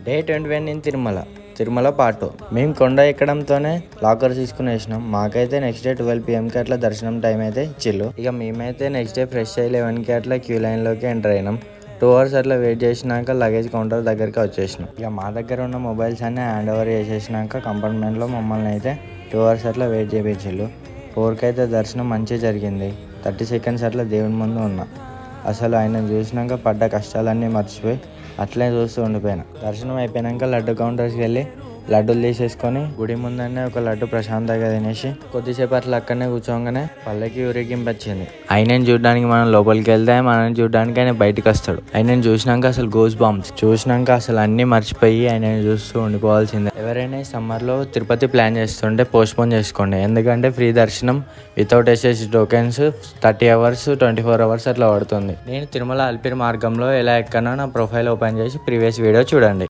Day 21 in Tirumala part 2. మేము కొండ ఎక్కడంతోనే locker తీసుకుని వేసినాం. మాకైతే నెక్స్ట్ డే 12 PM అట్లా దర్శనం టైం అయితే ఇచ్చిల్లు. ఇక మేమైతే నెక్స్ట్ డే ఫ్రెష్ అయ్యి 11 అట్లా క్యూ లైన్లోకి ఎంటర్ అయినాం. 2 hours అట్లా వెయిట్ చేసినాక లగేజ్ కౌంటర్ దగ్గరికి వచ్చేసినాం. ఇక మా దగ్గర ఉన్న మొబైల్స్ అన్నీ హ్యాండ్ ఓవర్ చేసేసినాక కంపార్ట్మెంట్లో మమ్మల్ని అయితే 2 hours అట్లా వెయిట్ చేయించిల్లు. 4 అయితే దర్శనం మంచిగా జరిగింది. 30 seconds అట్లా దేవుని ముందు ఉన్నా. అసలు ఆయన చూసినాక పడ్డ కష్టాలన్నీ మర్చిపోయి అట్లే చూస్తూ ఉండిపోయినా. దర్శనం అయిపోయాక లడ్డు కౌంటర్స్కి వెళ్ళి లడ్డూలు తీసేసుకొని గుడి ముందనే ఒక లడ్డు ప్రశాంతంగా తినేసి కొద్దిసేపు అట్లా అక్కడనే కూర్చోగానే పల్లకి ఊరేగింపు వచ్చింది. ఆయనని చూడడానికి మనం లోపలికి వెళ్తే మనని చూడడానికి ఆయన బయటకు వస్తాడు. ఆయనని చూసినాక అసలు గోస్ బాంబ్స్ చూసినాక అసలు అన్ని మర్చిపోయి ఆయనని చూస్తూ ఉండిపోవాల్సిందే. ఎవరైనా సమ్మర్లో తిరుపతి ప్లాన్ చేస్తుంటే పోస్ట్పోన్ చేసుకోండి. ఎందుకంటే ఫ్రీ దర్శనం without SS tokens 30 hours 24 hours అట్లా పడుతుంది. నేను తిరుమల అల్పిరి మార్గంలో ఎలా ఎక్కానో నా ప్రొఫైల్ ఓపెన్ చేసి ప్రీవియస్ వీడియో చూడండి.